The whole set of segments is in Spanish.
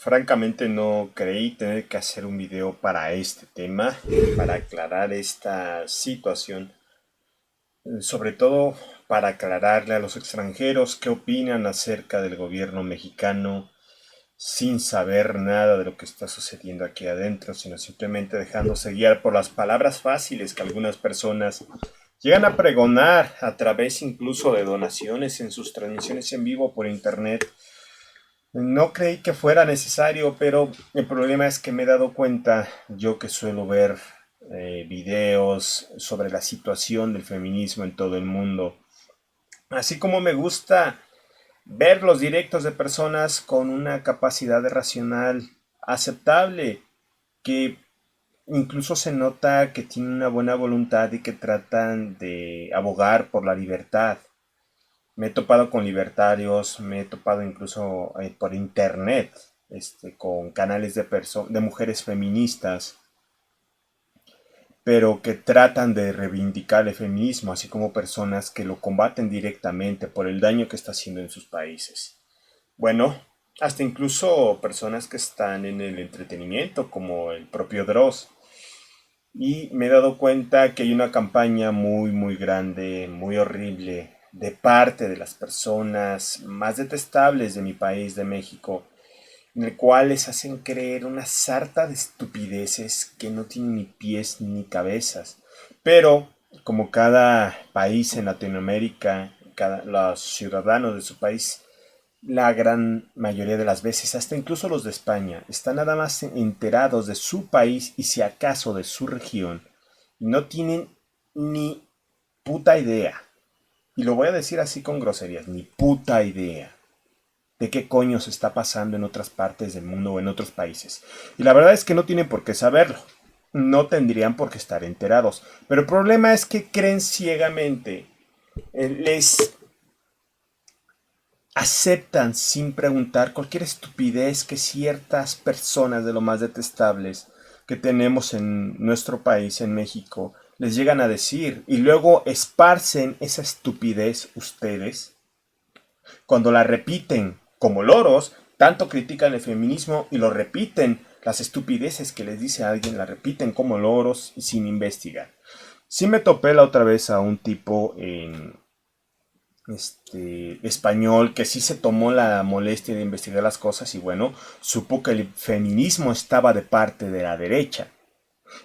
Francamente no creí tener que hacer un video para este tema, para aclarar esta situación, sobre todo para aclararle a los extranjeros qué opinan acerca del gobierno mexicano sin saber nada de lo que está sucediendo aquí adentro, sino simplemente dejándose guiar por las palabras fáciles que algunas personas llegan a pregonar a través incluso de donaciones en sus transmisiones en vivo por internet. No creí que fuera necesario, pero el problema es que me he dado cuenta, yo que suelo ver videos sobre la situación del feminismo en todo el mundo, así como me gusta ver los directos de personas con una capacidad de racional aceptable, que incluso se nota que tienen una buena voluntad y que tratan de abogar por la libertad. Me he topado con libertarios, me he topado incluso por internet, con canales de mujeres feministas, pero que tratan de reivindicar el feminismo, así como personas que lo combaten directamente por el daño que está haciendo en sus países. Bueno, hasta incluso personas que están en el entretenimiento, como el propio Dross. Y me he dado cuenta que hay una campaña muy, muy grande, muy horrible, de parte de las personas más detestables de mi país, de México, en el cual les hacen creer una sarta de estupideces que no tienen ni pies ni cabezas. Pero, como cada país en Latinoamérica, los ciudadanos de su país, la gran mayoría de las veces, hasta incluso los de España, están nada más enterados de su país y si acaso de su región. No tienen ni puta idea. Y lo voy a decir así con groserías, ni puta idea de qué coño se está pasando en otras partes del mundo o en otros países. Y la verdad es que no tienen por qué saberlo. No tendrían por qué estar enterados. Pero el problema es que creen ciegamente. Les aceptan sin preguntar cualquier estupidez que ciertas personas de lo más detestables que tenemos en nuestro país, en México, les llegan a decir y luego esparcen esa estupidez ustedes cuando la repiten como loros, tanto critican el feminismo y lo repiten, las estupideces que les dice alguien la repiten como loros y sin investigar. Sí me topé la otra vez a un tipo en español que sí se tomó la molestia de investigar las cosas y bueno, supo que el feminismo estaba de parte de la derecha.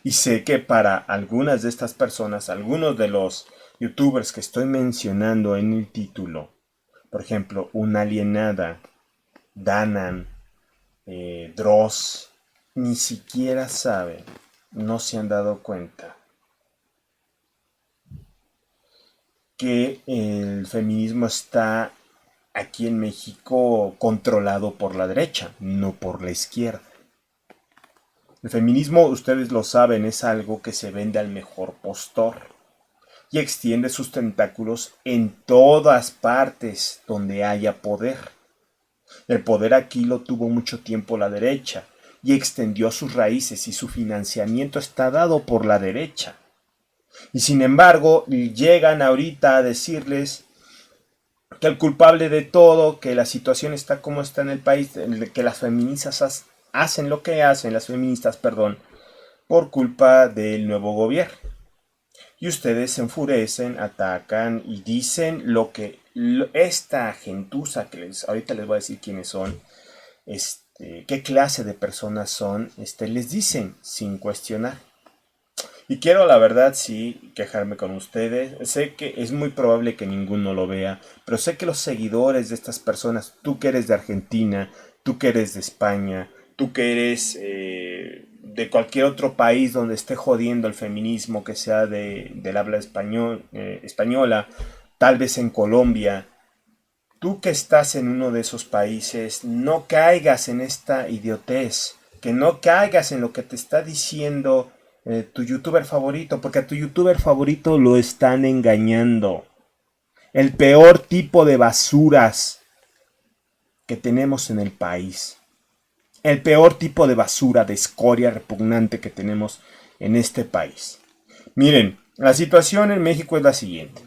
Y sé que para algunas de estas personas, algunos de los youtubers que estoy mencionando en el título, por ejemplo, Una Alienada, Danan, Dross, ni siquiera saben, no se han dado cuenta que el feminismo está aquí en México controlado por la derecha, no por la izquierda. El feminismo, ustedes lo saben, es algo que se vende al mejor postor y extiende sus tentáculos en todas partes donde haya poder. El poder aquí lo tuvo mucho tiempo la derecha y extendió sus raíces y su financiamiento está dado por la derecha. Y sin embargo, llegan ahorita a decirles que el culpable de todo, que la situación está como está en el país, que las feministas hacen lo que hacen, las feministas, perdón, por culpa del nuevo gobierno. Y ustedes se enfurecen, atacan y dicen lo que esta gentuza que ahorita les voy a decir quiénes son, qué clase de personas son, les dicen sin cuestionar. Y quiero la verdad sí quejarme con ustedes. Sé que es muy probable que ninguno lo vea, pero sé que los seguidores de estas personas, tú que eres de Argentina, tú que eres de España, tú que eres de cualquier otro país donde esté jodiendo el feminismo, que sea del habla española, tal vez en Colombia, tú que estás en uno de esos países, no caigas en esta idiotez, que no caigas en lo que te está diciendo tu youtuber favorito, porque a tu youtuber favorito lo están engañando. El peor tipo de basuras que tenemos en el país. El peor tipo de basura, de escoria repugnante que tenemos en este país. Miren, la situación en México es la siguiente.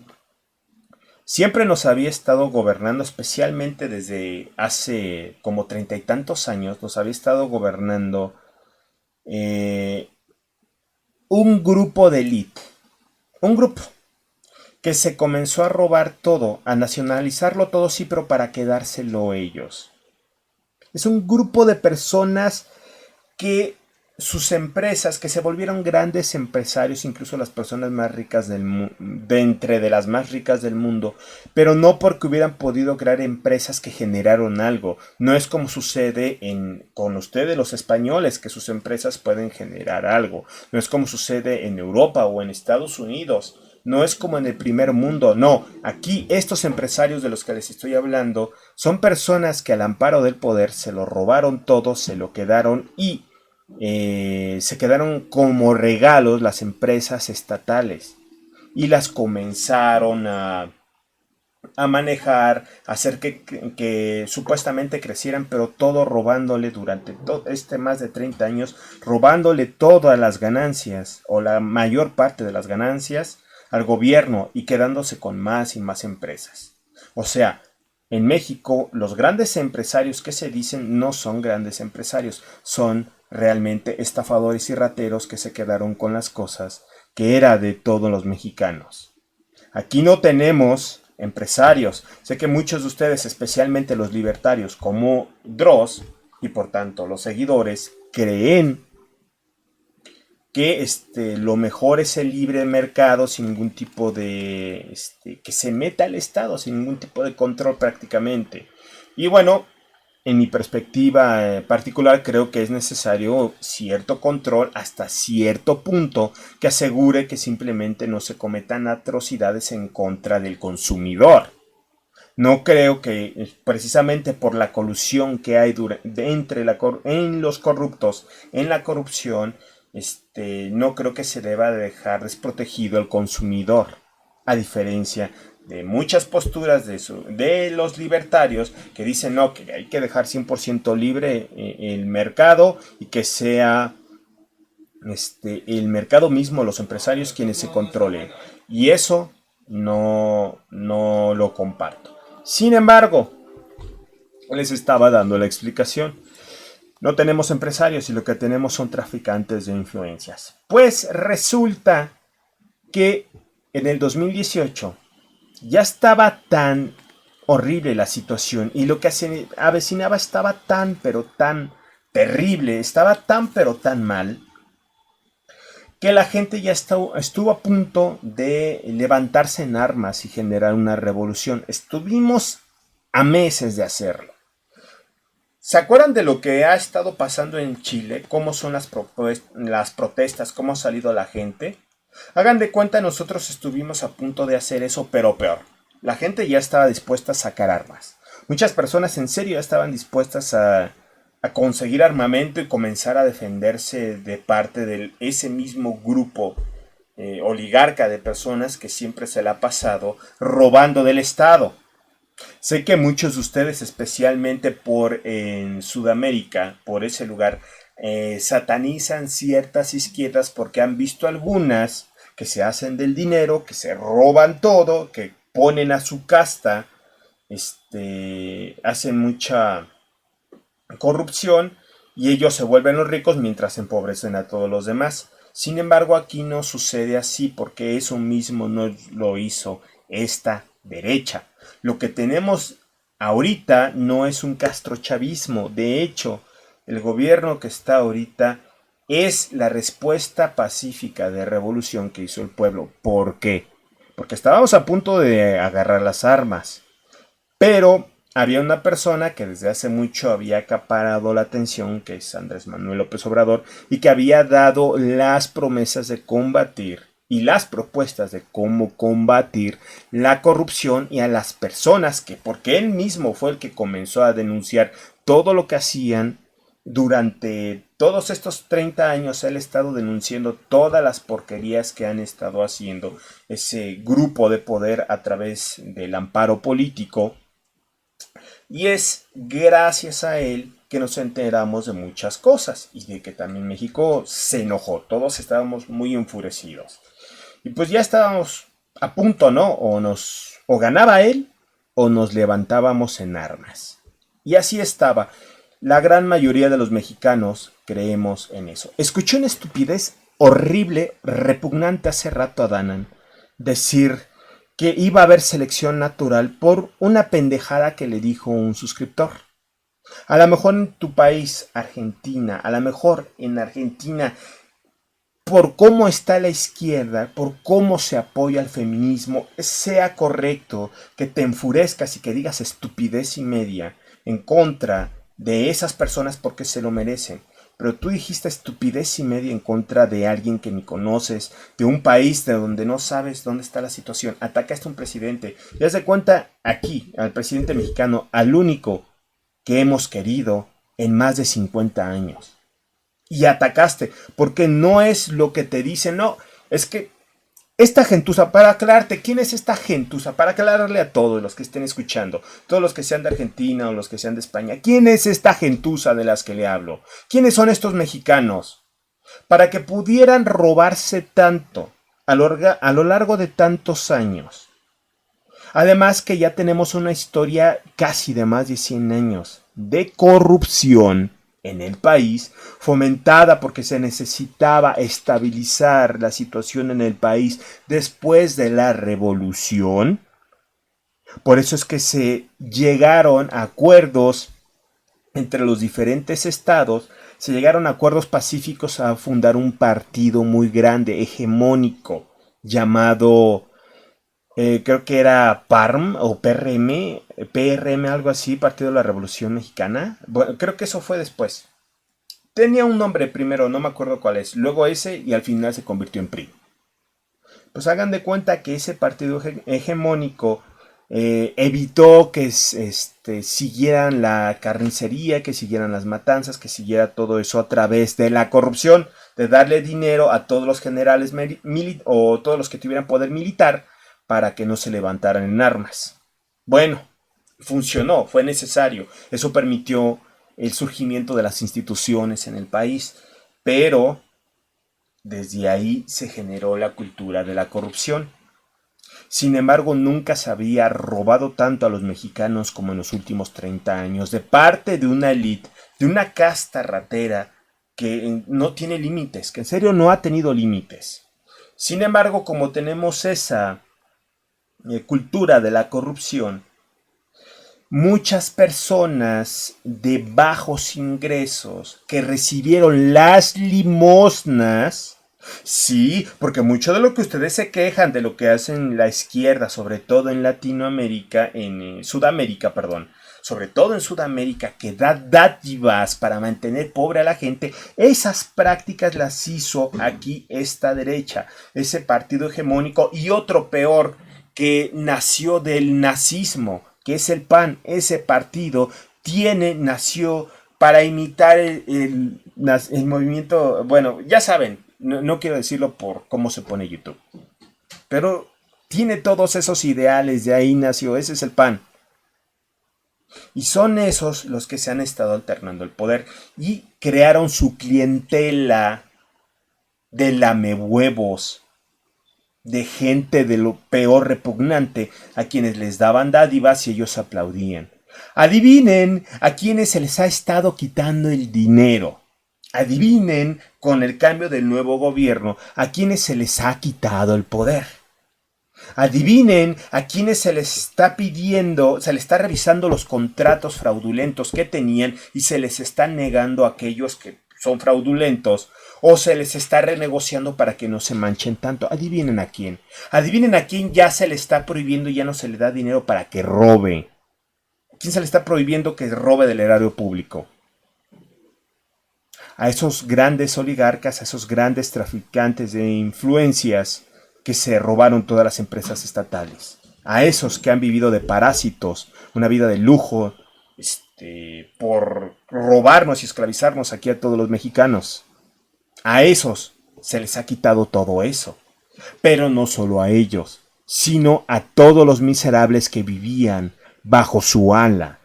siempre nos había estado gobernando, especialmente desde hace como 30 y tantos años, nos había estado gobernando eh, un grupo de élite, un grupo que se comenzó a robar todo, a nacionalizarlo todo, sí, pero para quedárselo ellos. Es un grupo de personas que sus empresas, que se volvieron grandes empresarios, incluso las personas más ricas del mundo, de entre de las más ricas del mundo, pero no porque hubieran podido crear empresas que generaron algo. No es como sucede con ustedes los españoles, que sus empresas pueden generar algo. No es como sucede en Europa o en Estados Unidos. No es como en el primer mundo, no. Aquí estos empresarios de los que les estoy hablando son personas que al amparo del poder se lo robaron todo, se lo quedaron y se quedaron como regalos las empresas estatales y las comenzaron a manejar, a hacer que supuestamente crecieran, pero todo robándole durante todo más de 30 años, robándole todas las ganancias o la mayor parte de las ganancias al gobierno y quedándose con más y más empresas. O sea, en México los grandes empresarios que se dicen no son grandes empresarios, son realmente estafadores y rateros que se quedaron con las cosas que era de todos los mexicanos. Aquí no tenemos empresarios. Sé que muchos de ustedes, especialmente los libertarios como Dross y por tanto los seguidores, creen que lo mejor es el libre mercado sin ningún tipo de que se meta el Estado sin ningún tipo de control prácticamente. Y bueno, en mi perspectiva particular, creo que es necesario cierto control hasta cierto punto que asegure que simplemente no se cometan atrocidades en contra del consumidor. No creo que precisamente por la colusión que hay entre en los corruptos, en la corrupción, no creo que se deba dejar desprotegido el consumidor, a diferencia de muchas posturas de los libertarios que dicen no, que hay que dejar 100% libre el mercado y que sea el mercado mismo, los empresarios quienes se controlen. Y eso no lo comparto. Sin embargo, les estaba dando la explicación. No tenemos empresarios y lo que tenemos son traficantes de influencias. Pues resulta que en el 2018 ya estaba tan horrible la situación y lo que se avecinaba estaba tan pero tan terrible, estaba tan pero tan mal, que la gente ya estuvo a punto de levantarse en armas y generar una revolución. Estuvimos a meses de hacerlo. ¿Se acuerdan de lo que ha estado pasando en Chile? ¿Cómo son las protestas? ¿Cómo ha salido la gente? Hagan de cuenta, nosotros estuvimos a punto de hacer eso, pero peor. La gente ya estaba dispuesta a sacar armas. Muchas personas en serio ya estaban dispuestas a conseguir armamento y comenzar a defenderse de parte de ese mismo grupo oligarca de personas que siempre se le ha pasado robando del Estado. Sé que muchos de ustedes, especialmente por en Sudamérica, por ese lugar, satanizan ciertas izquierdas porque han visto algunas que se hacen del dinero, que se roban todo, que ponen a su casta, hacen mucha corrupción y ellos se vuelven los ricos mientras empobrecen a todos los demás. Sin embargo, aquí no sucede así porque eso mismo no lo hizo esta derecha. Lo que tenemos ahorita no es un castrochavismo. De hecho, el gobierno que está ahorita es la respuesta pacífica de revolución que hizo el pueblo. ¿Por qué? Porque estábamos a punto de agarrar las armas. Pero había una persona que desde hace mucho había acaparado la atención, que es Andrés Manuel López Obrador, y que había dado las promesas de combatir y las propuestas de cómo combatir la corrupción y a las personas que, porque él mismo fue el que comenzó a denunciar todo lo que hacían durante todos estos 30 años, él ha estado denunciando todas las porquerías que han estado haciendo ese grupo de poder a través del amparo político. Y es gracias a él que nos enteramos de muchas cosas y de que también México se enojó. Todos estábamos muy enfurecidos. Y pues ya estábamos a punto, ¿no? O nos O ganaba él o nos levantábamos en armas. Y así estaba. La gran mayoría de los mexicanos creemos en eso. Escuché una estupidez horrible, repugnante hace rato a Danan decir que iba a haber selección natural por una pendejada que le dijo un suscriptor. A lo mejor en tu país, Argentina, a lo mejor en Argentina, por cómo está la izquierda, por cómo se apoya al feminismo, sea correcto que te enfurezcas y que digas estupidez y media en contra de esas personas porque se lo merecen. Pero tú dijiste estupidez y media en contra de alguien que ni conoces, de un país de donde no sabes dónde está la situación. Atacaste a un presidente. Y haz de cuenta aquí, al presidente mexicano, al único que hemos querido en más de 50 años. Y atacaste, porque no es lo que te dicen, no, es que esta gentuza, para aclararte, ¿quién es esta gentuza? Para aclararle a todos los que estén escuchando, todos los que sean de Argentina o los que sean de España, ¿quién es esta gentuza de las que le hablo? ¿Quiénes son estos mexicanos? Para que pudieran robarse tanto a lo largo de tantos años. Además que ya tenemos una historia casi de más de 100 años de corrupción en el país, fomentada porque se necesitaba estabilizar la situación en el país después de la revolución. Por eso es que se llegaron a acuerdos entre los diferentes estados, se llegaron a acuerdos pacíficos a fundar un partido muy grande, hegemónico, llamado creo que era PARM o PRM, algo así, Partido de la Revolución Mexicana. Bueno, creo que eso fue después. Tenía un nombre primero, no me acuerdo cuál es. Luego ese y al final se convirtió en PRI. Pues hagan de cuenta que ese partido hegemónico evitó que siguieran la carnicería, que siguieran las matanzas, que siguiera todo eso a través de la corrupción, de darle dinero a todos los generales o todos los que tuvieran poder militar, para que no se levantaran en armas. Bueno, funcionó, fue necesario. Eso permitió el surgimiento de las instituciones en el país, pero desde ahí se generó la cultura de la corrupción. Sin embargo, nunca se había robado tanto a los mexicanos como en los últimos 30 años, de parte de una élite, de una casta ratera que no tiene límites, que en serio no ha tenido límites. Sin embargo, como tenemos esa cultura de la corrupción, muchas personas de bajos ingresos que recibieron las limosnas, sí, porque mucho de lo que ustedes se quejan de lo que hacen la izquierda, sobre todo en Latinoamérica, en Sudamérica, perdón, sobre todo en Sudamérica, que da dádivas para mantener pobre a la gente, esas prácticas las hizo aquí esta derecha, ese partido hegemónico y otro peor, que nació del nazismo, que es el PAN. Ese partido nació para imitar el movimiento, bueno, ya saben, no quiero decirlo por cómo se pone YouTube, pero tiene todos esos ideales, de ahí nació, ese es el PAN. Y son esos los que se han estado alternando el poder y crearon su clientela de lamehuevos, de gente de lo peor repugnante, a quienes les daban dádivas y ellos aplaudían. Adivinen a quienes se les ha estado quitando el dinero. Adivinen, con el cambio del nuevo gobierno, a quienes se les ha quitado el poder. Adivinen a quienes se les está pidiendo, se les está revisando los contratos fraudulentos que tenían y se les está negando a aquellos que son fraudulentos, o se les está renegociando para que no se manchen tanto. Adivinen a quién. Adivinen a quién ya se le está prohibiendo y ya no se le da dinero para que robe. ¿A quién se le está prohibiendo que robe del erario público? A esos grandes oligarcas, a esos grandes traficantes de influencias que se robaron todas las empresas estatales. A esos que han vivido de parásitos, una vida de lujo, por robarnos y esclavizarnos aquí a todos los mexicanos. A esos se les ha quitado todo eso. Pero no solo a ellos, sino a todos los miserables que vivían bajo su ala.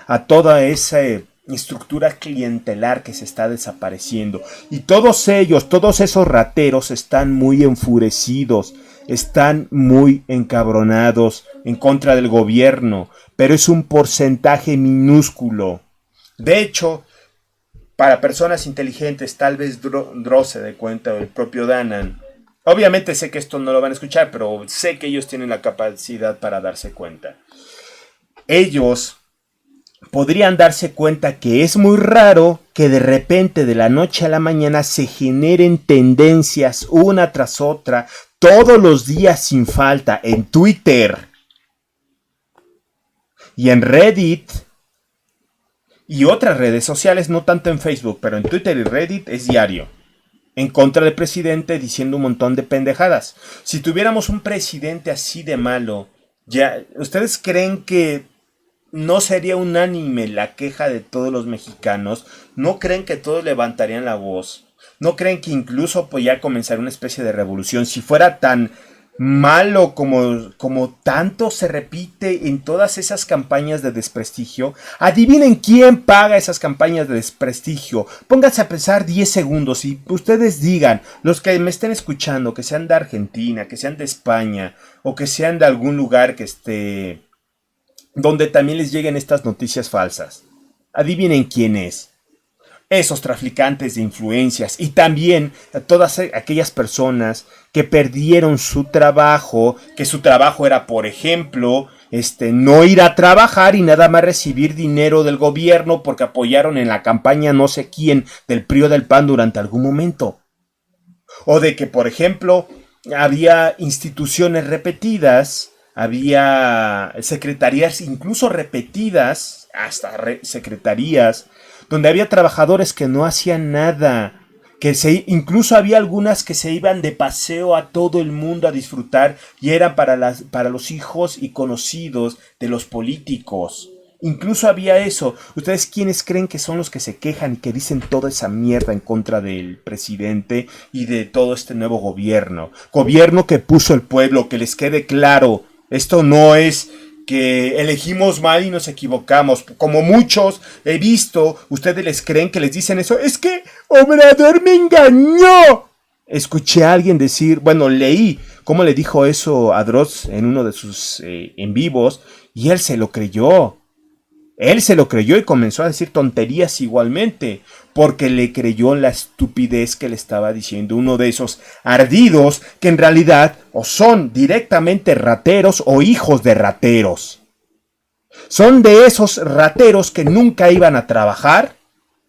A toda esa estructura clientelar que se está desapareciendo. Y todos ellos, todos esos rateros están muy enfurecidos están muy encabronados en contra del gobierno, pero es un porcentaje minúsculo. De hecho, para personas inteligentes, tal vez Dross se dé cuenta, o el propio Danan. Obviamente sé que esto no lo van a escuchar, pero sé que ellos tienen la capacidad para darse cuenta. Ellos podrían darse cuenta que es muy raro que de repente de la noche a la mañana se generen tendencias una tras otra todos los días sin falta en Twitter y en Reddit y otras redes sociales, no tanto en Facebook, pero en Twitter y Reddit es diario, en contra del presidente diciendo un montón de pendejadas. Si tuviéramos un presidente así de malo, ya, ¿ustedes creen que no sería unánime la queja de todos los mexicanos? ¿No creen que todos levantarían la voz? ¿No creen que incluso podría comenzar una especie de revolución si fuera tan malo como tanto se repite en todas esas campañas de desprestigio? Adivinen quién paga esas campañas de desprestigio. Pónganse a pensar 10 segundos y ustedes digan, los que me estén escuchando, que sean de Argentina, que sean de España o que sean de algún lugar que esté donde también les lleguen estas noticias falsas. Adivinen quién es. Esos traficantes de influencias y también a todas aquellas personas que perdieron su trabajo, que su trabajo era, por ejemplo, no ir a trabajar y nada más recibir dinero del gobierno porque apoyaron en la campaña no sé quién del PRI o del PAN durante algún momento. O de que, por ejemplo, había instituciones repetidas, había secretarías incluso repetidas, hasta secretarías, donde había trabajadores que no hacían nada, incluso había algunas que se iban de paseo a todo el mundo a disfrutar y eran para los hijos y conocidos de los políticos. Incluso había eso. ¿Ustedes quiénes creen que son los que se quejan y que dicen toda esa mierda en contra del presidente y de todo este nuevo gobierno? Gobierno que puso el pueblo, que les quede claro. Esto no es que elegimos mal y nos equivocamos. Como muchos he visto, ustedes les creen que les dicen eso. Es que Obrador me engañó. Escuché a alguien decir, bueno, leí cómo le dijo eso a Dross en uno de sus en vivos y él se lo creyó. Él se lo creyó y comenzó a decir tonterías igualmente, porque le creyó la estupidez que le estaba diciendo uno de esos ardidos que en realidad o son directamente rateros o hijos de rateros. Son de esos rateros que nunca iban a trabajar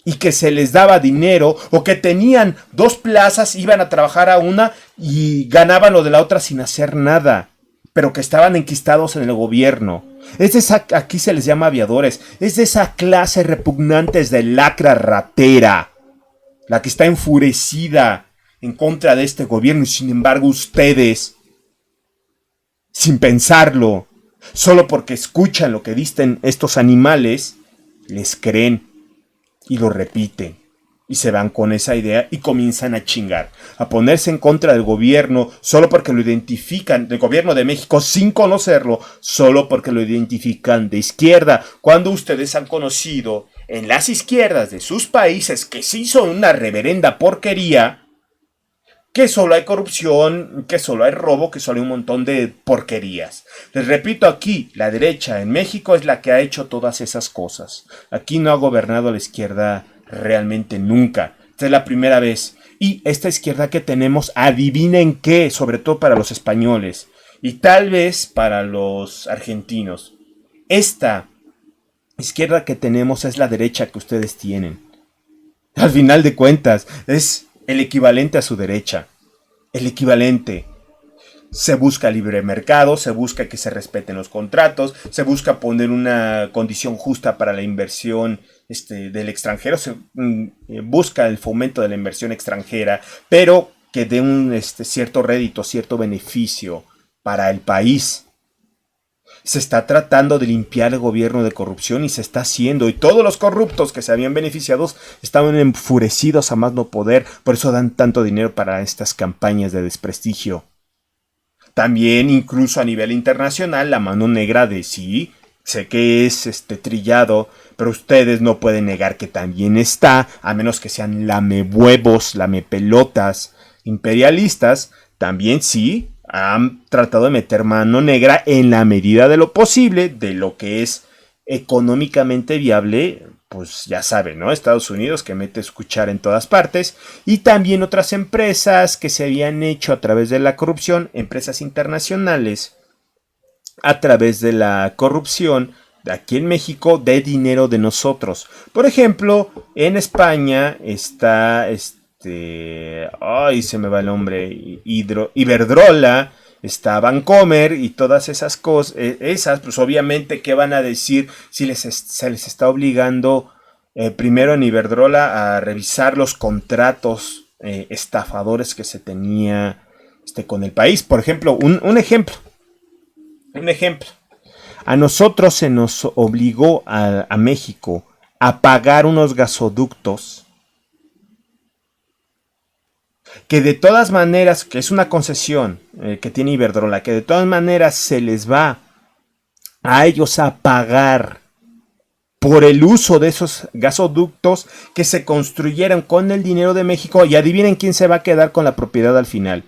y que se les daba dinero o que tenían 2 plazas, iban a trabajar a una y ganaban lo de la otra sin hacer nada, pero que estaban enquistados en el gobierno. Es de esa, aquí se les llama aviadores, es de esa clase repugnantes de lacra ratera, la que está enfurecida en contra de este gobierno y sin embargo ustedes, sin pensarlo, solo porque escuchan lo que dicen estos animales, les creen y lo repiten. Y se van con esa idea y comienzan a chingar, a ponerse en contra del gobierno solo porque lo identifican, del gobierno de México sin conocerlo, solo porque lo identifican de izquierda, cuando ustedes han conocido en las izquierdas de sus países que sí son una reverenda porquería, que solo hay corrupción, que solo hay robo, que solo hay un montón de porquerías. Les repito, aquí la derecha en México es la que ha hecho todas esas cosas. Aquí no ha gobernado la izquierda realmente nunca. Esta es la primera vez. Y esta izquierda que tenemos, adivinen qué, sobre todo para los españoles y tal vez para los argentinos. Esta izquierda que tenemos es la derecha que ustedes tienen. Al final de cuentas, es el equivalente a su derecha. El equivalente. Se busca libre mercado, se busca que se respeten los contratos, se busca poner una condición justa para la inversión del extranjero, se busca el fomento de la inversión extranjera, pero que dé un cierto rédito, cierto beneficio para el país. Se está tratando de limpiar el gobierno de corrupción y se está haciendo. Y todos los corruptos que se habían beneficiado estaban enfurecidos a más no poder. Por eso dan tanto dinero para estas campañas de desprestigio. También, incluso a nivel internacional, la mano negra de sí, sé que es trillado, pero ustedes no pueden negar que también está, a menos que sean lamehuevos, lamepelotas, imperialistas, también sí, han tratado de meter mano negra en la medida de lo posible, de lo que es económicamente viable. Pues ya saben, ¿no? Estados Unidos que mete cuchara en todas partes, y también otras empresas que se habían hecho a través de la corrupción, empresas internacionales, a través de la corrupción de aquí en México, de dinero de nosotros. Por ejemplo, en España está ay, se me va el nombre, Iberdrola, está Bancomer y todas esas cosas. Esas, pues obviamente, ¿qué van a decir si se les está obligando primero en Iberdrola a revisar los contratos estafadores que se tenía con el país? Por ejemplo, un ejemplo. Un ejemplo. A nosotros se nos obligó a México a pagar unos gasoductos que de todas maneras, que es una concesión que tiene Iberdrola, que de todas maneras se les va a ellos a pagar por el uso de esos gasoductos que se construyeron con el dinero de México. Y adivinen quién se va a quedar con la propiedad al final.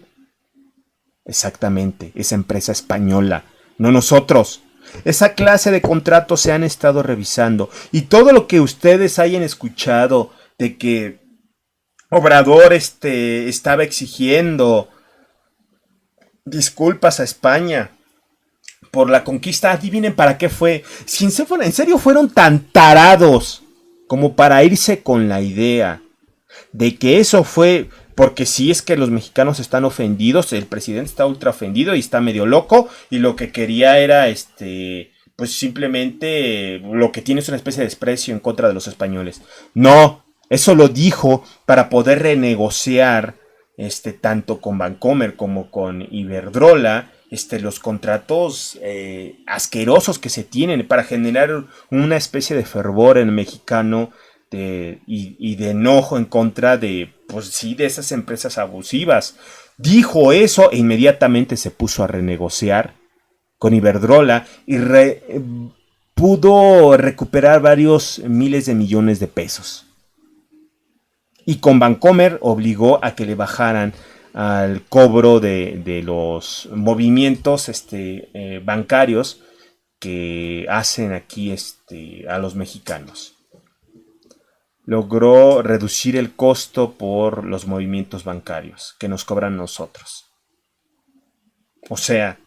Exactamente, esa empresa española, no nosotros. Esa clase de contratos se han estado revisando, y todo lo que ustedes hayan escuchado de que Obrador estaba exigiendo disculpas a España por la conquista, adivinen para qué fue. Si en serio fueron tan tarados como para irse con la idea de que eso fue porque sí, es que los mexicanos están ofendidos, el presidente está ultra ofendido y está medio loco, y lo que quería era pues simplemente lo que tiene es una especie de desprecio en contra de los españoles. No, eso lo dijo para poder renegociar tanto con Bancomer como con Iberdrola los contratos asquerosos que se tienen, para generar una especie de fervor en el mexicano y de enojo en contra de, pues sí, de esas empresas abusivas. Dijo eso e inmediatamente se puso a renegociar con Iberdrola y pudo recuperar varios miles de millones de pesos. Y con Bancomer obligó a que le bajaran al cobro de los movimientos bancarios que hacen aquí a los mexicanos. Logró reducir el costo por los movimientos bancarios que nos cobran nosotros. O sea,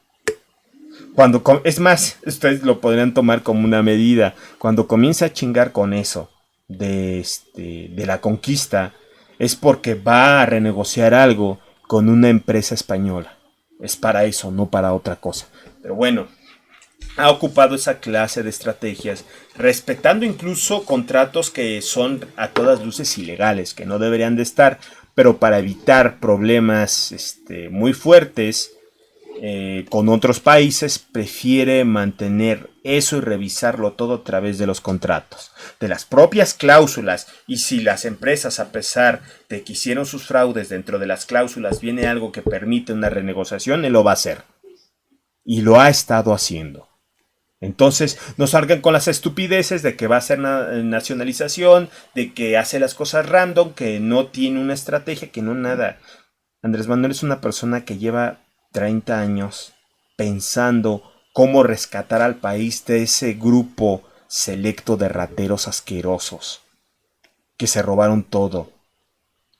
es más, ustedes lo podrían tomar como una medida. Cuando comienza a chingar con eso de la conquista, es porque va a renegociar algo con una empresa española. Es para eso, no para otra cosa. Pero bueno, ha ocupado esa clase de estrategias, respetando incluso contratos que son a todas luces ilegales, que no deberían de estar, pero para evitar problemas muy fuertes con otros países, prefiere mantener eso y revisarlo todo a través de los contratos, de las propias cláusulas. Y si las empresas, a pesar de que hicieron sus fraudes, dentro de las cláusulas viene algo que permite una renegociación, él lo va a hacer. Y lo ha estado haciendo. Entonces no salgan con las estupideces de que va a hacer nacionalización, de que hace las cosas random, que no tiene una estrategia, que no nada. Andrés Manuel es una persona que lleva 30 años pensando cómo rescatar al país de ese grupo selecto de rateros asquerosos que se robaron todo.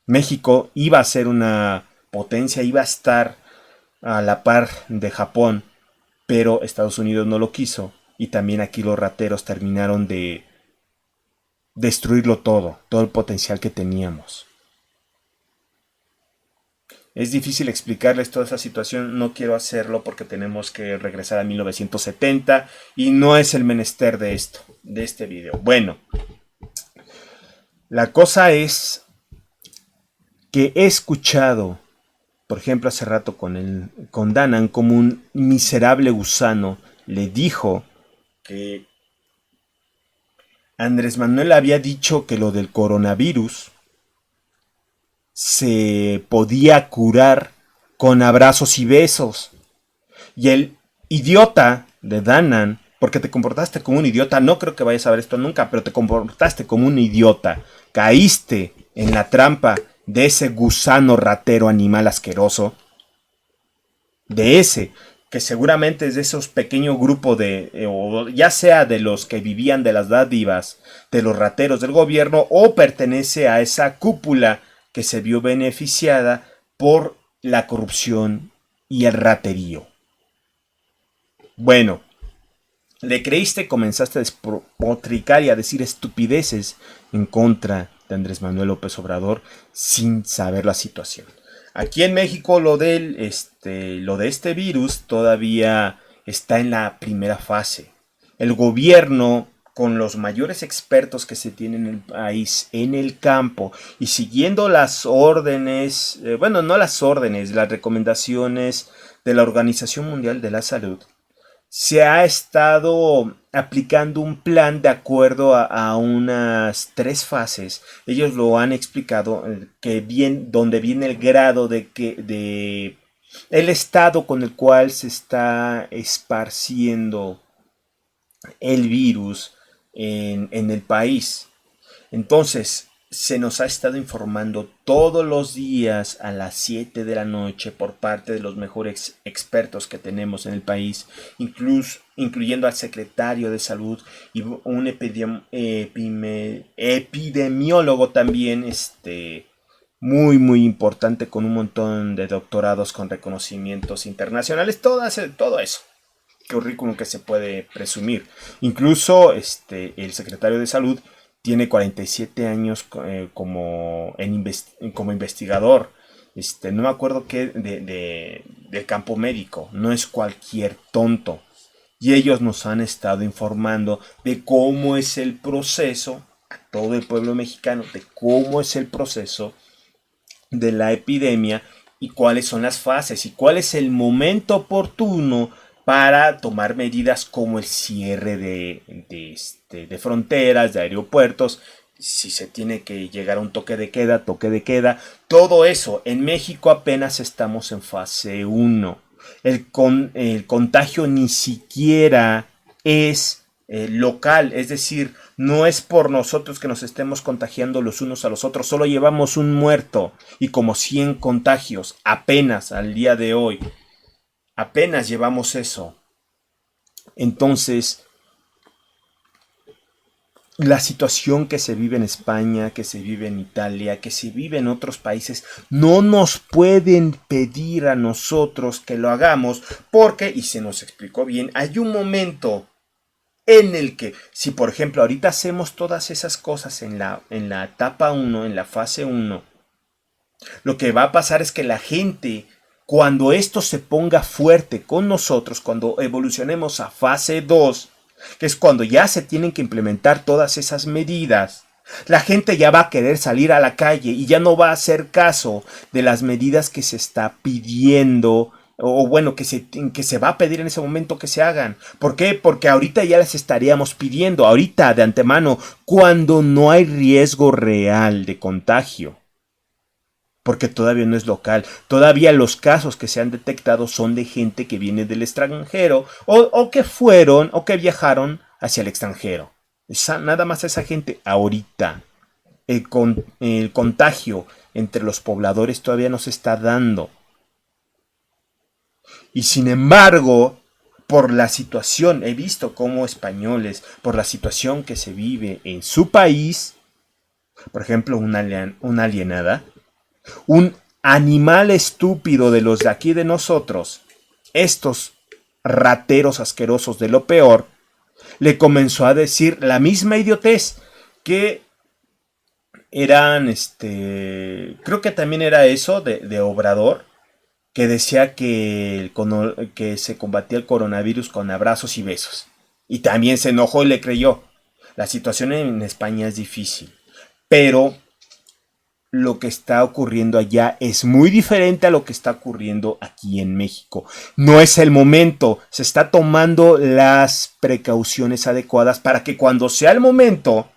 México iba a ser una potencia, iba a estar a la par de Japón, pero Estados Unidos no lo quiso, y también aquí los rateros terminaron de destruirlo todo el potencial que teníamos. Es difícil explicarles toda esa situación, no quiero hacerlo porque tenemos que regresar a 1970 y no es el menester de este video. Bueno, la cosa es que he escuchado, por ejemplo, hace rato con Danan, como un miserable gusano le dijo que Andrés Manuel había dicho que lo del coronavirus se podía curar con abrazos y besos. Y el idiota de Danan, porque te comportaste como un idiota, no creo que vayas a ver esto nunca, pero te comportaste como un idiota, caíste en la trampa de ese gusano ratero animal asqueroso, de ese, que seguramente es de esos pequeños grupos o ya sea de los que vivían de las dádivas, de los rateros del gobierno, o pertenece a esa cúpula que se vio beneficiada por la corrupción y el raterío. Bueno, le creíste, comenzaste a despotricar y a decir estupideces en contra de Andrés Manuel López Obrador sin saber la situación. Aquí en México lo de este virus todavía está en la primera fase. El gobierno, con los mayores expertos que se tienen en el país, en el campo, y siguiendo las órdenes, bueno, no las órdenes, las recomendaciones de la Organización Mundial de la Salud, se ha estado aplicando un plan de acuerdo a unas 3 fases. Ellos lo han explicado, donde viene el grado de el estado con el cual se está esparciendo el virus en el país. Entonces, se nos ha estado informando todos los días a las 7 de la noche por parte de los mejores expertos que tenemos en el país, incluyendo al secretario de salud y un epidemiólogo también, muy importante, con un montón de doctorados con reconocimientos internacionales, todo eso currículum que se puede presumir. Incluso el secretario de salud tiene 47 años como investigador. No me acuerdo qué del campo médico. No es cualquier tonto. Y ellos nos han estado informando de cómo es el proceso, a todo el pueblo mexicano, de cómo es el proceso de la epidemia y cuáles son las fases y cuál es el momento oportuno para tomar medidas como el cierre de fronteras, de aeropuertos, si se tiene que llegar a un toque de queda, todo eso. En México apenas estamos en fase 1. El contagio ni siquiera es local, es decir, no es por nosotros que nos estemos contagiando los unos a los otros, solo llevamos un muerto y como 100 contagios apenas al día de hoy. Apenas llevamos eso. Entonces, la situación que se vive en España, que se vive en Italia, que se vive en otros países, no nos pueden pedir a nosotros que lo hagamos porque, y se nos explicó bien, hay un momento en el que, si por ejemplo ahorita hacemos todas esas cosas en la etapa 1, en la fase 1, lo que va a pasar es que la gente, cuando esto se ponga fuerte con nosotros, cuando evolucionemos a fase 2, que es cuando ya se tienen que implementar todas esas medidas, la gente ya va a querer salir a la calle y ya no va a hacer caso de las medidas que se está pidiendo, o bueno, que se va a pedir en ese momento que se hagan. ¿Por qué? Porque ahorita ya las estaríamos pidiendo, ahorita de antemano, cuando no hay riesgo real de contagio. Porque todavía no es local. Todavía los casos que se han detectado son de gente que viene del extranjero o que fueron o que viajaron hacia el extranjero. Nada más esa gente ahorita. El contagio entre los pobladores todavía no se está dando. Y sin embargo, por la situación, he visto cómo españoles, por la situación que se vive en su país, por ejemplo, una alienada, un animal estúpido de los de aquí de nosotros, estos rateros asquerosos de lo peor, le comenzó a decir la misma idiotez que eran, creo que también era eso de Obrador, que decía que se combatía el coronavirus con abrazos y besos. Y también se enojó y le creyó. La situación en España es difícil, pero lo que está ocurriendo allá es muy diferente a lo que está ocurriendo aquí en México. No es el momento, se está tomando las precauciones adecuadas para que cuando sea el momento,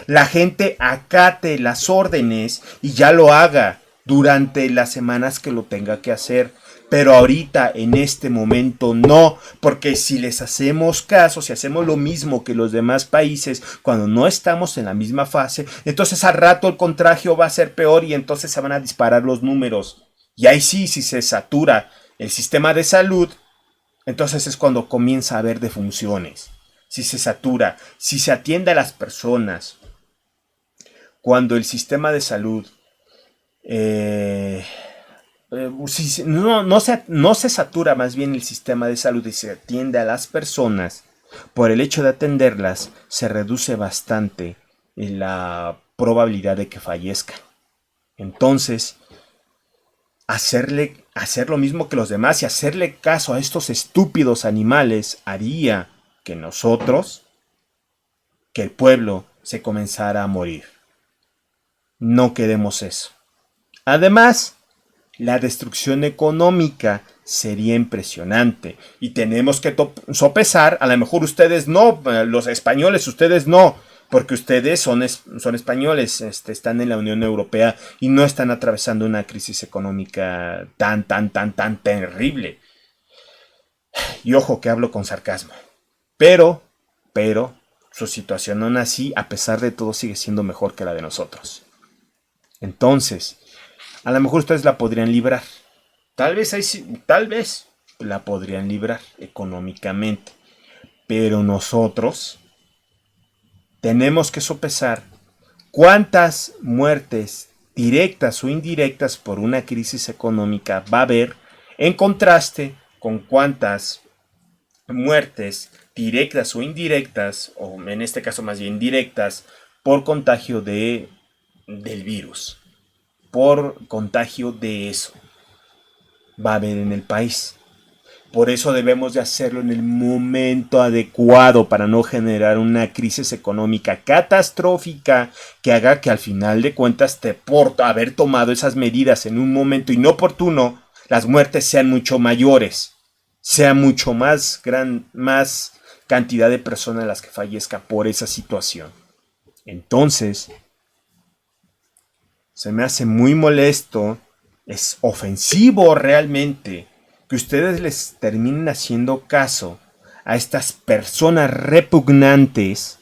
la gente acate las órdenes y ya lo haga durante las semanas que lo tenga que hacer. Pero ahorita, en este momento, no, porque si les hacemos caso, si hacemos lo mismo que los demás países, cuando no estamos en la misma fase, entonces al rato el contagio va a ser peor y entonces se van a disparar los números. Y ahí sí, si se satura el sistema de salud, entonces es cuando comienza a haber defunciones. Si se satura, si se atiende a las personas, cuando el sistema de salud no se satura más bien el sistema de salud y se atiende a las personas, por el hecho de atenderlas se reduce bastante la probabilidad de que fallezcan. Entonces, hacer lo mismo que los demás y hacerle caso a estos estúpidos animales haría que nosotros, que el pueblo, se comenzara a morir. No queremos eso. Además, la destrucción económica sería impresionante y tenemos que sopesar, a lo mejor ustedes no, los españoles, ustedes no, porque ustedes son españoles, están en la Unión Europea y no están atravesando una crisis económica tan terrible. Y ojo que hablo con sarcasmo. Pero, su situación aún así, a pesar de todo, sigue siendo mejor que la de nosotros. Entonces, a lo mejor ustedes la podrían librar. Tal vez la podrían librar económicamente. Pero nosotros tenemos que sopesar cuántas muertes directas o indirectas por una crisis económica va a haber en contraste con cuántas muertes directas o indirectas, o en este caso más bien directas, por contagio del virus. Por contagio de eso va a haber en el país. Por eso debemos de hacerlo en el momento adecuado para no generar una crisis económica catastrófica que haga que al final de cuentas, por haber tomado esas medidas en un momento inoportuno, las muertes sean mucho mayores, sea mucho más cantidad de personas las que fallezcan por esa situación. Entonces, se me hace muy molesto, es ofensivo realmente que ustedes les terminen haciendo caso a estas personas repugnantes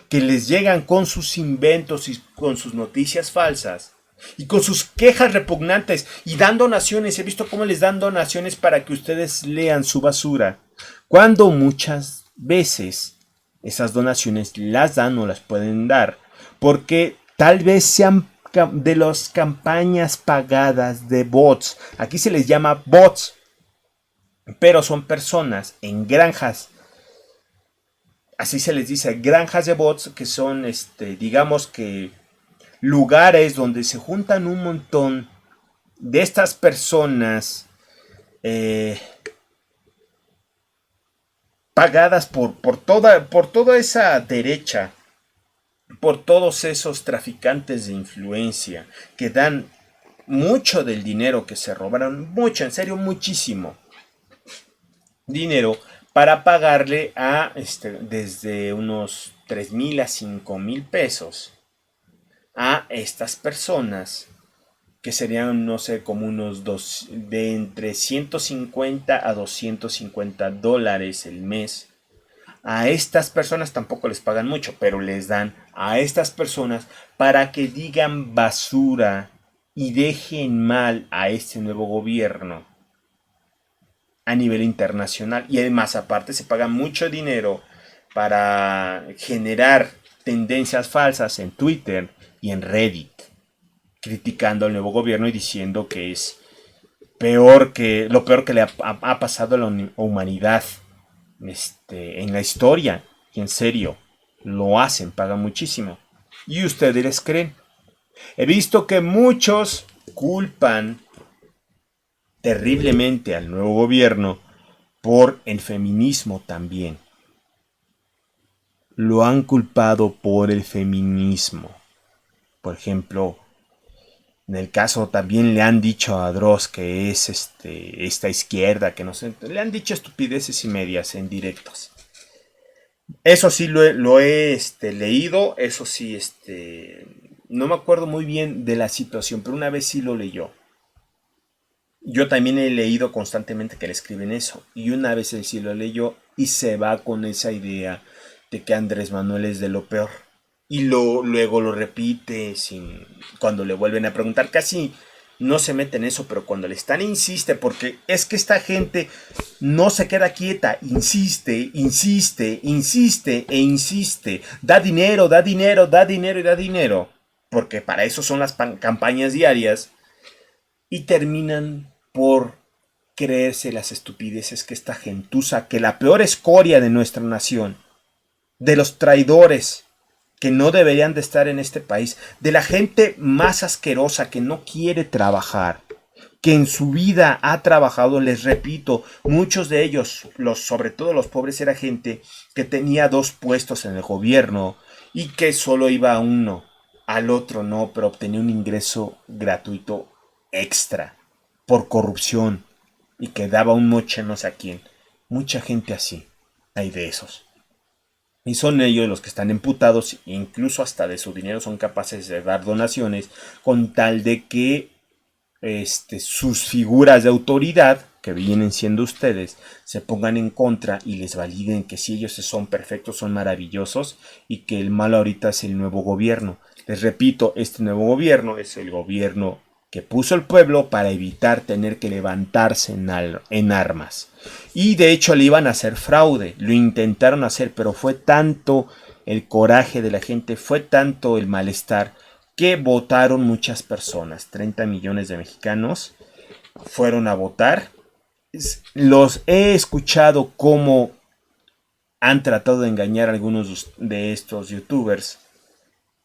que les llegan con sus inventos y con sus noticias falsas y con sus quejas repugnantes y dan donaciones. He visto cómo les dan donaciones para que ustedes lean su basura, cuando muchas veces esas donaciones las dan o las pueden dar porque tal vez sean de las campañas pagadas de bots. Aquí se les llama bots, pero son personas en granjas. Así se les dice, granjas de bots, que son, digamos que lugares donde se juntan un montón de estas personas pagadas por toda esa derecha, por todos esos traficantes de influencia que dan mucho del dinero que se robaron, mucho, en serio, muchísimo dinero para pagarle a desde unos 3,000 a 5,000 pesos a estas personas, que serían, no sé, como unos de entre 150 a 250 dólares el mes. A estas personas tampoco les pagan mucho, pero les dan a estas personas para que digan basura y dejen mal a este nuevo gobierno a nivel internacional. Y además, aparte, se paga mucho dinero para generar tendencias falsas en Twitter y en Reddit, criticando al nuevo gobierno y diciendo que es lo peor que le ha pasado a la humanidad en la historia. Y en serio, lo hacen, pagan muchísimo. Y ustedes les creen. He visto que muchos culpan terriblemente al nuevo gobierno por el feminismo también. Lo han culpado por el feminismo. Por ejemplo, en el caso también le han dicho a Dross que es esta izquierda, que no sé, le han dicho estupideces y medias en directos. Eso sí lo he leído, eso sí, no me acuerdo muy bien de la situación, pero una vez sí lo leyó. Yo también he leído constantemente que le escriben eso, y una vez él sí lo leyó y se va con esa idea de que Andrés Manuel es de lo peor. Y luego lo repite cuando le vuelven a preguntar, casi no se mete en eso, pero cuando el Estado insiste, porque es que esta gente no se queda quieta, insiste, insiste, insiste e insiste, da dinero, da dinero, da dinero y da dinero, porque para eso son las campañas diarias, y terminan por creerse las estupideces que esta gentuza, que la peor escoria de nuestra nación, de los traidores que no deberían de estar en este país, de la gente más asquerosa que no quiere trabajar, que en su vida ha trabajado, les repito, muchos de ellos, sobre todo los pobres, era gente que tenía 2 puestos en el gobierno y que solo iba a uno, al otro no, pero obtenía un ingreso gratuito extra por corrupción y que daba un moche no sé a quién. Mucha gente así, hay de esos. Y son ellos los que están emputados, incluso hasta de su dinero son capaces de dar donaciones con tal de que sus figuras de autoridad, que vienen siendo ustedes, se pongan en contra y les validen que si ellos son perfectos, son maravillosos y que el malo ahorita es el nuevo gobierno. Les repito, este nuevo gobierno es el gobierno que puso el pueblo para evitar tener que levantarse en armas. Y de hecho le iban a hacer fraude, lo intentaron hacer, pero fue tanto el coraje de la gente, fue tanto el malestar, que votaron muchas personas. 30 millones de mexicanos fueron a votar. Los he escuchado cómo han tratado de engañar a algunos de estos youtubers.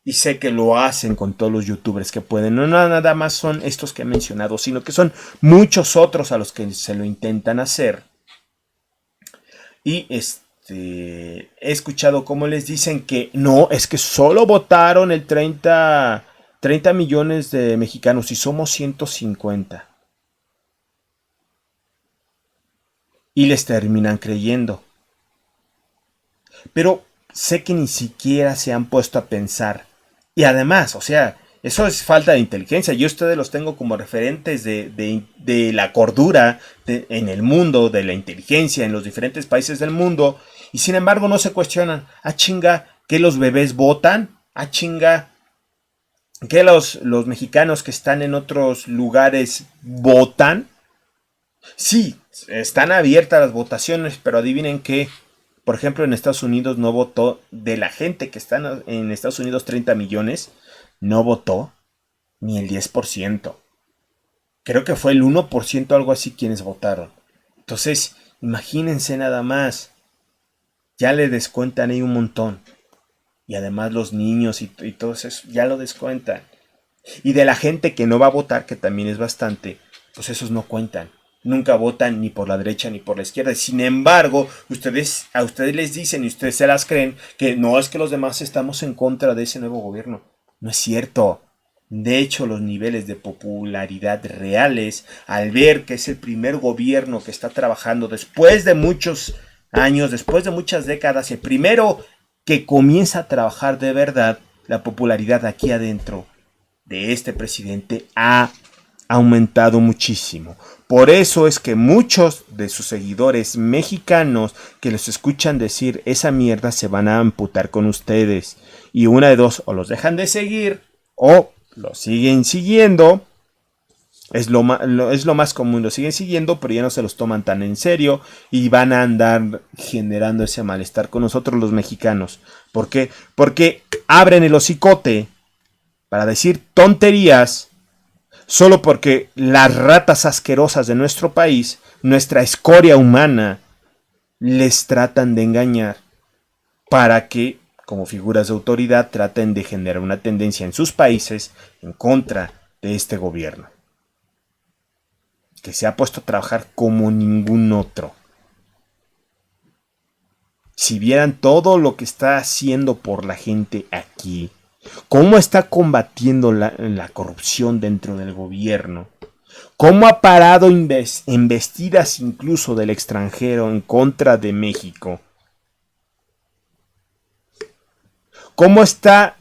Y sé que lo hacen con todos los youtubers que pueden. No nada más son estos que he mencionado, sino que son muchos otros a los que se lo intentan hacer. Y he escuchado cómo les dicen que no, es que solo votaron el 30 millones de mexicanos y somos 150. Y les terminan creyendo. Pero sé que ni siquiera se han puesto a pensar. Y además, o sea, eso es falta de inteligencia. Yo ustedes los tengo como referentes de la cordura en el mundo, de la inteligencia en los diferentes países del mundo. Y sin embargo no se cuestionan. Ah, chinga, ¿que los bebés votan? Ah, chinga, ¿que los mexicanos que están en otros lugares votan? Sí, están abiertas las votaciones, pero adivinen qué. Por ejemplo, en Estados Unidos no votó, de la gente que está en Estados Unidos, 30 millones, no votó ni el 10%. Creo que fue el 1%, algo así, quienes votaron. Entonces, imagínense nada más. Ya le descuentan ahí un montón. Y además los niños y todo eso, ya lo descuentan. Y de la gente que no va a votar, que también es bastante, pues esos no cuentan. Nunca votan ni por la derecha ni por la izquierda. Sin embargo, a ustedes les dicen y ustedes se las creen que no, es que los demás estamos en contra de ese nuevo gobierno. No es cierto. De hecho, los niveles de popularidad reales, al ver que es el primer gobierno que está trabajando después de muchos años, después de muchas décadas, el primero que comienza a trabajar de verdad, la popularidad aquí adentro de este presidente ha aumentado muchísimo. Por eso es que muchos de sus seguidores mexicanos que los escuchan decir esa mierda se van a amputar con ustedes. Y una de dos, o los dejan de seguir o lo siguen siguiendo. Es lo más común, lo siguen siguiendo, pero ya no se los toman tan en serio y van a andar generando ese malestar con nosotros los mexicanos. ¿Por qué? Porque abren el hocicote para decir tonterías solo porque las ratas asquerosas de nuestro país, nuestra escoria humana, les tratan de engañar para que, como figuras de autoridad, traten de generar una tendencia en sus países en contra de este gobierno, que se ha puesto a trabajar como ningún otro. Si vieran todo lo que está haciendo por la gente aquí, cómo está combatiendo la corrupción dentro del gobierno, cómo ha parado embestidas incluso del extranjero en contra de México, cómo está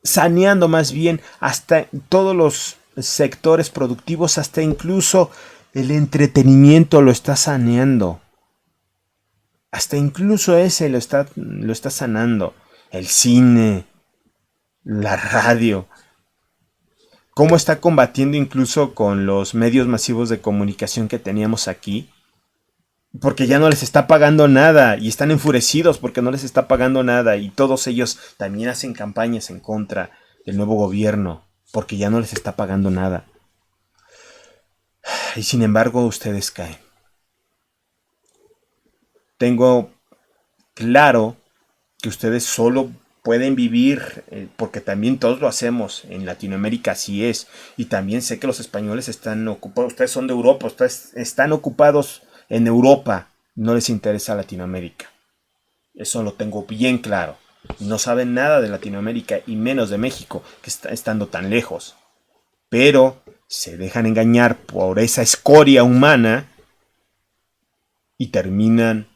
saneando más bien hasta todos los sectores productivos, hasta incluso el entretenimiento lo está saneando. Hasta incluso ese lo está sanando. El cine, la radio. cómo está combatiendo incluso con los medios masivos de comunicación que teníamos aquí, porque ya no les está pagando nada y están enfurecidos porque no les está pagando nada, y todos ellos también hacen campañas en contra del nuevo gobierno porque ya no les está pagando nada. Y sin embargo ustedes caen. Tengo claro que ustedes solo pueden vivir, porque también todos lo hacemos, en Latinoamérica así es, y también sé que los españoles están ocupados, ustedes son de Europa, ustedes están ocupados en Europa, no les interesa Latinoamérica, eso lo tengo bien claro, no saben nada de Latinoamérica y menos de México, que está estando tan lejos, pero se dejan engañar por esa escoria humana y terminan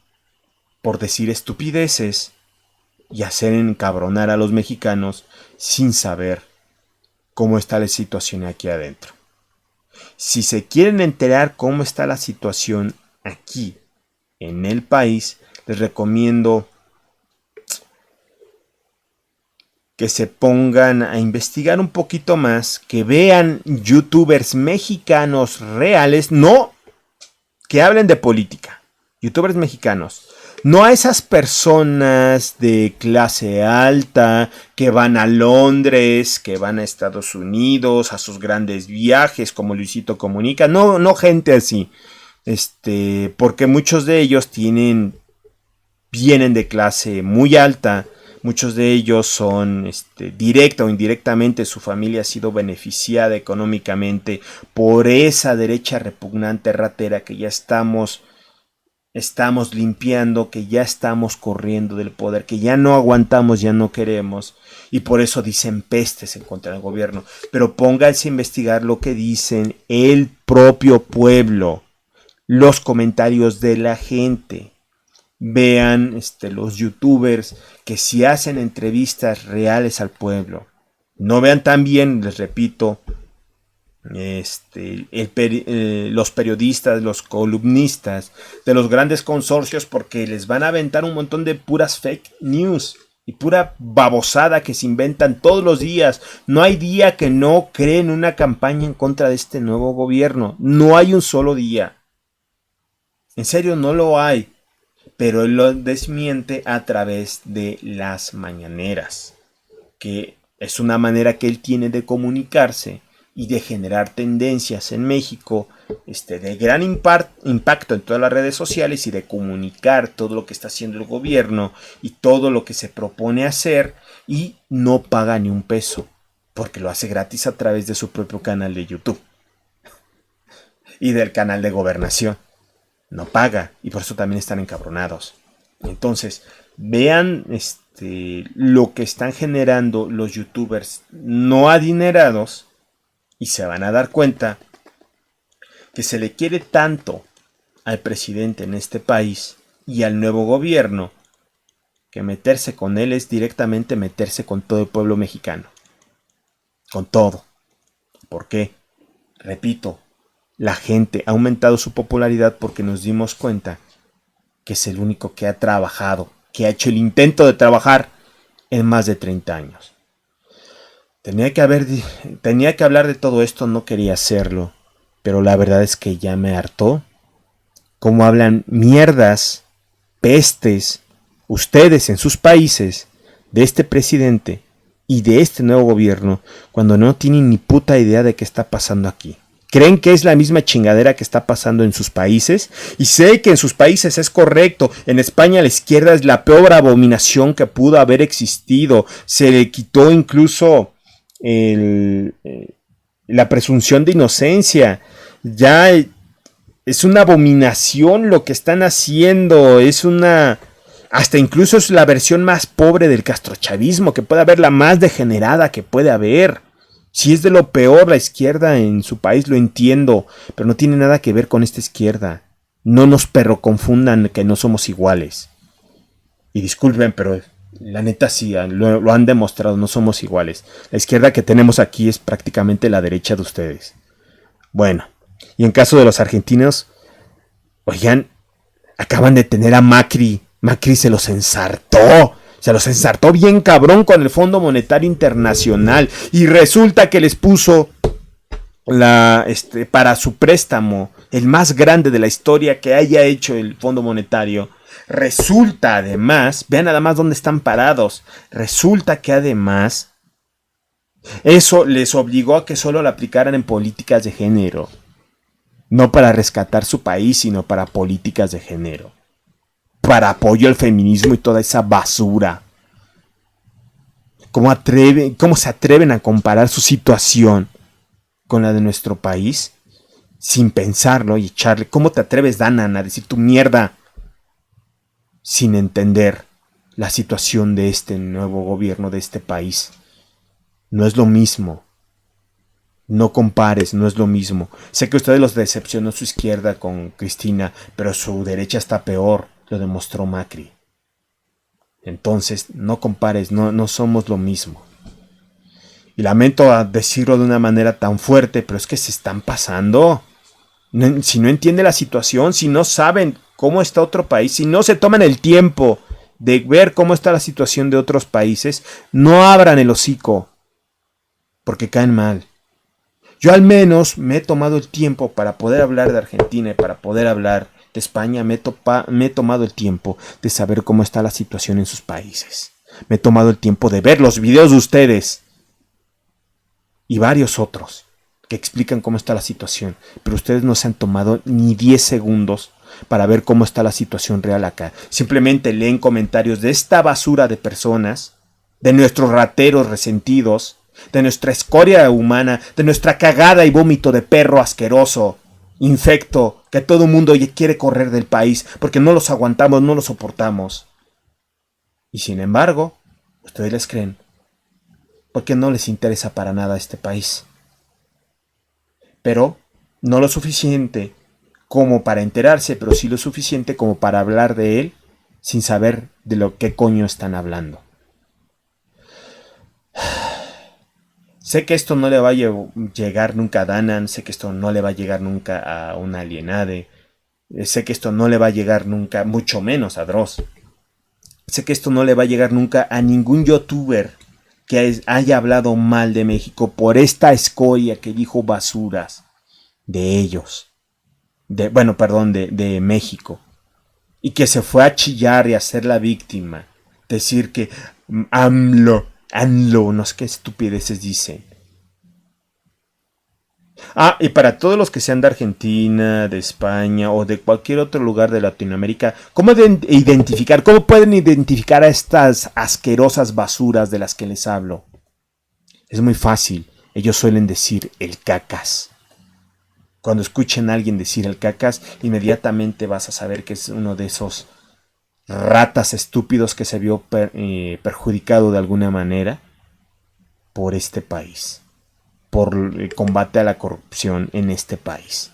por decir estupideces y hacer encabronar a los mexicanos sin saber cómo está la situación aquí adentro. Si se quieren enterar cómo está la situación aquí en el país, les recomiendo que se pongan a investigar un poquito más, que vean youtubers mexicanos reales, no que hablen de política, youtubers mexicanos. No a esas personas de clase alta que van a Londres, que van a Estados Unidos, a sus grandes viajes como Luisito Comunica. No gente así. Porque muchos de ellos vienen de clase muy alta. Muchos de ellos son, directa o indirectamente, su familia ha sido beneficiada económicamente por esa derecha repugnante ratera que ya estamos limpiando, que ya estamos corriendo del poder, que ya no aguantamos, ya no queremos, y por eso dicen pestes en contra del gobierno. Pero pónganse a investigar lo que dicen el propio pueblo, los comentarios de la gente. Vean los youtubers que sí hacen entrevistas reales al pueblo. No vean también, les repito, los periodistas, los columnistas de los grandes consorcios, porque les van a aventar un montón de puras fake news y pura babosada que se inventan todos los días. No hay día que no creen una campaña en contra de este nuevo gobierno. No hay un solo día. En serio, no lo hay. Pero él lo desmiente a través de las mañaneras, que es una manera que él tiene de comunicarse y de generar tendencias en México, de gran impacto en todas las redes sociales, y de comunicar todo lo que está haciendo el gobierno y todo lo que se propone hacer, y no paga ni un peso, porque lo hace gratis a través de su propio canal de YouTube y del canal de Gobernación. No paga, y por eso también están encabronados. Entonces, vean lo que están generando los youtubers no adinerados, y se van a dar cuenta que se le quiere tanto al presidente en este país y al nuevo gobierno, que meterse con él es directamente meterse con todo el pueblo mexicano. Con todo. ¿Por qué? Repito, la gente ha aumentado su popularidad porque nos dimos cuenta que es el único que ha trabajado, que ha hecho el intento de trabajar en más de 30 años. Tenía que hablar de todo esto, no quería hacerlo, pero la verdad es que ya me hartó cómo hablan mierdas, pestes, ustedes en sus países, de este presidente y de este nuevo gobierno, cuando no tienen ni puta idea de qué está pasando aquí. Creen que es la misma chingadera que está pasando en sus países, y sé que en sus países es correcto. En España la izquierda es la peor abominación que pudo haber existido. Se le quitó incluso la presunción de inocencia. Ya es una abominación lo que están haciendo. Hasta incluso es la versión más pobre del castrochavismo que puede haber, la más degenerada que puede haber. Si es de lo peor la izquierda en su país, lo entiendo, pero no tiene nada que ver con esta izquierda. No nos confundan que no somos iguales. Y disculpen, pero la neta sí, lo han demostrado, no somos iguales. La izquierda que tenemos aquí es prácticamente la derecha de ustedes. Bueno, y en caso de los argentinos, oigan, acaban de tener a Macri. Macri se los ensartó. Se los ensartó bien cabrón con el Fondo Monetario Internacional. Y resulta que les puso para su préstamo, el más grande de la historia que haya hecho el Fondo Monetario, resulta además, vean nada más dónde están parados, resulta que además eso les obligó a que solo lo aplicaran en políticas de género, no para rescatar su país, sino para políticas de género, para apoyo al feminismo y toda esa basura. ¿Cómo se atreven a comparar su situación con la de nuestro país? Sin pensarlo y echarle. ¿Cómo te atreves, Danan, a decir tu mierda? Sin entender la situación de este nuevo gobierno de este país. No es lo mismo. No compares, no es lo mismo. Sé que a ustedes los decepcionó su izquierda con Cristina, pero su derecha está peor. Lo demostró Macri. Entonces, no compares, no somos lo mismo. Y lamento decirlo de una manera tan fuerte, pero es que se están pasando. Si no entienden la situación, si no saben cómo está otro país, si no se toman el tiempo de ver cómo está la situación de otros países, no abran el hocico, porque caen mal. Yo al menos me he tomado el tiempo para poder hablar de Argentina y para poder hablar de España, me he tomado el tiempo de saber cómo está la situación en sus países. Me he tomado el tiempo de ver los videos de ustedes y varios otros que explican cómo está la situación, pero ustedes no se han tomado ni 10 segundos para ver cómo está la situación real acá. Simplemente leen comentarios de esta basura de personas, de nuestros rateros resentidos, de nuestra escoria humana, de nuestra cagada y vómito de perro asqueroso, infecto, que todo el mundo quiere correr del país porque no los aguantamos, no los soportamos. Y sin embargo, ustedes les creen porque no les interesa para nada este país. Pero no lo suficiente como para enterarse, pero sí lo suficiente como para hablar de él sin saber de lo que coño están hablando. Sé que esto no le va a llegar nunca a Danan, sé que esto no le va a llegar nunca a un Alienade, sé que esto no le va a llegar nunca, mucho menos a Dross. Sé que esto no le va a llegar nunca a ningún youtuber que haya hablado mal de México por esta escoria que dijo basuras de ellos. De México. Y que se fue a chillar y a ser la víctima. Decir que AMLO, no sé qué estupideces dicen. Y para todos los que sean de Argentina, de España o de cualquier otro lugar de Latinoamérica, ¿cómo pueden identificar a estas asquerosas basuras de las que les hablo? Es muy fácil. Ellos suelen decir el cacas. Cuando escuchen a alguien decir el cacas, inmediatamente vas a saber que es uno de esos ratas estúpidos que se vio perjudicado de alguna manera por este país, por el combate a la corrupción en este país.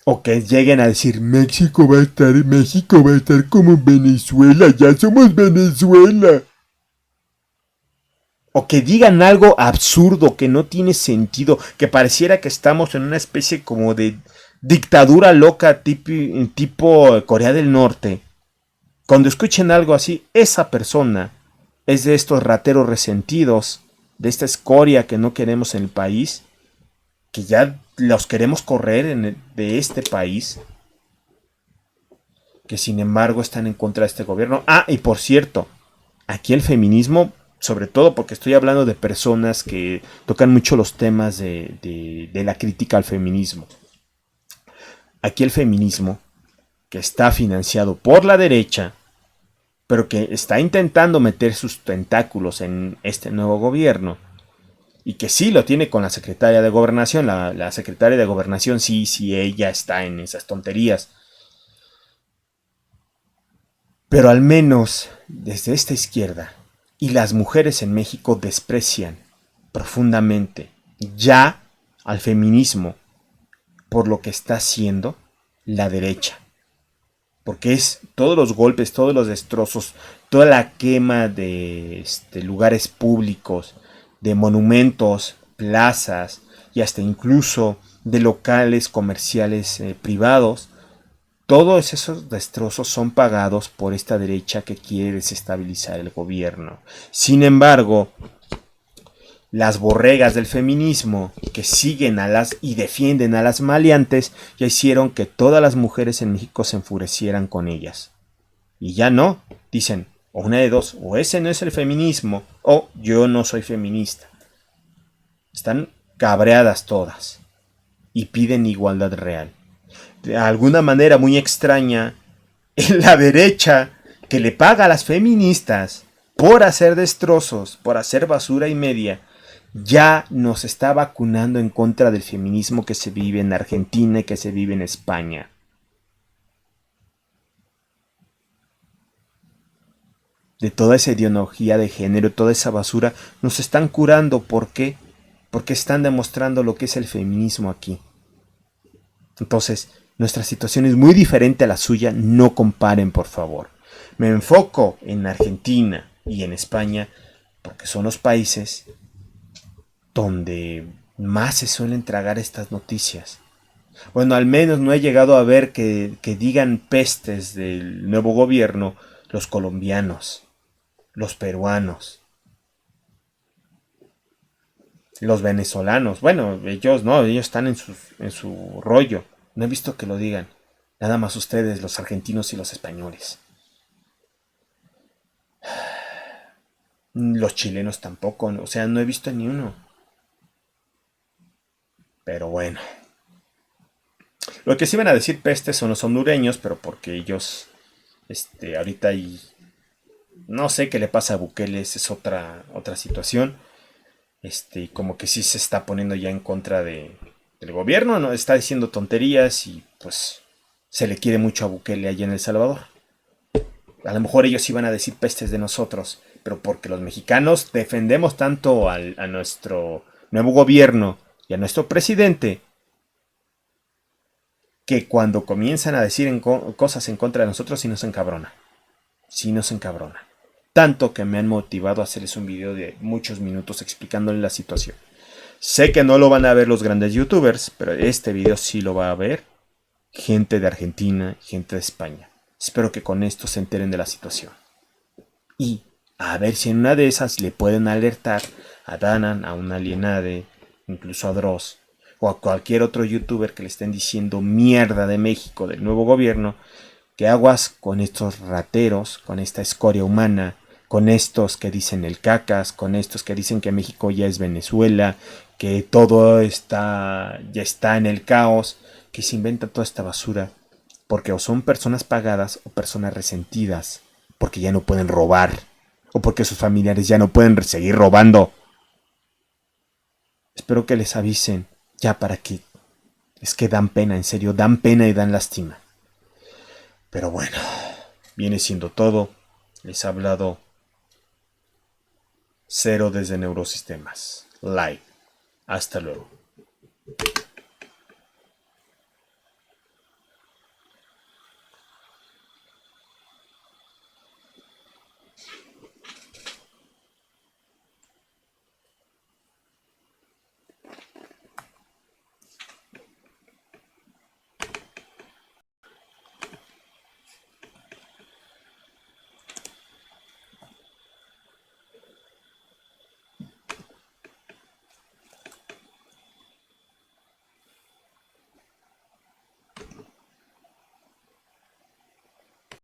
O que lleguen a decir México va a estar como en Venezuela, ya somos Venezuela. O que digan algo absurdo, que no tiene sentido, que pareciera que estamos en una especie como de dictadura loca tipo Corea del Norte. Cuando escuchen algo así, esa persona es de estos rateros resentidos, de esta escoria que no queremos en el país, que ya los queremos correr de este país, que sin embargo están en contra de este gobierno. Y por cierto, aquí el feminismo, sobre todo porque estoy hablando de personas que tocan mucho los temas de la crítica al feminismo. Aquí el feminismo, que está financiado por la derecha, pero que está intentando meter sus tentáculos en este nuevo gobierno, y que sí lo tiene con la secretaria de Gobernación, la secretaria de Gobernación sí, ella está en esas tonterías. Pero al menos desde esta izquierda y las mujeres en México desprecian profundamente ya al feminismo por lo que está haciendo la derecha. Porque es todos los golpes, todos los destrozos, toda la quema de lugares públicos, de monumentos, plazas y hasta incluso de locales comerciales privados. Todos esos destrozos son pagados por esta derecha que quiere desestabilizar el gobierno. Sin embargo, las borregas del feminismo que siguen a las y defienden a las maleantes ya hicieron que todas las mujeres en México se enfurecieran con ellas. Y ya no, dicen, o una de dos, o ese no es el feminismo, o yo no soy feminista. Están cabreadas todas y piden igualdad real. De alguna manera muy extraña, en la derecha que le paga a las feministas por hacer destrozos, por hacer basura y media, ya nos está vacunando en contra del feminismo que se vive en Argentina y que se vive en España. De toda esa ideología de género, toda esa basura, nos están curando. ¿Por qué? Porque están demostrando lo que es el feminismo aquí. Entonces, nuestra situación es muy diferente a la suya, no comparen, por favor. Me enfoco en Argentina y en España porque son los países donde más se suelen tragar estas noticias. Bueno, al menos no he llegado a ver que digan pestes del nuevo gobierno los colombianos, los peruanos, los venezolanos. Bueno, ellos no, ellos están en su rollo. No he visto que lo digan. Nada más ustedes, los argentinos y los españoles. Los chilenos tampoco, o sea, no he visto ni uno. Pero bueno. Lo que sí van a decir pestes son los hondureños, pero porque ellos, ahorita hay, no sé qué le pasa a Bukele, esa es otra situación. Como que sí se está poniendo ya en contra del gobierno, ¿no? Está diciendo tonterías y pues se le quiere mucho a Bukele allá en El Salvador. A lo mejor ellos iban a decir pestes de nosotros, pero porque los mexicanos defendemos tanto a nuestro nuevo gobierno y a nuestro presidente, que cuando comienzan a decir cosas en contra de nosotros, sí nos encabrona. Sí nos encabrona. Tanto que me han motivado a hacerles un video de muchos minutos explicándole la situación. Sé que no lo van a ver los grandes youtubers, pero este video sí lo va a ver gente de Argentina, gente de España. Espero que con esto se enteren de la situación. Y a ver si en una de esas le pueden alertar a Danan, a un Alienade, incluso a Dross, o a cualquier otro youtuber que le estén diciendo mierda de México, del nuevo gobierno, que aguas con estos rateros, con esta escoria humana, con estos que dicen el cacas, con estos que dicen que México ya es Venezuela, que todo ya está en el caos, que se inventa toda esta basura, porque o son personas pagadas o personas resentidas, porque ya no pueden robar, o porque sus familiares ya no pueden seguir robando. Espero que les avisen, ya para que... Es que dan pena, en serio, dan pena y dan lástima. Pero bueno, viene siendo todo. Les ha hablado Cero desde Neurosistemas. Live. Hasta luego.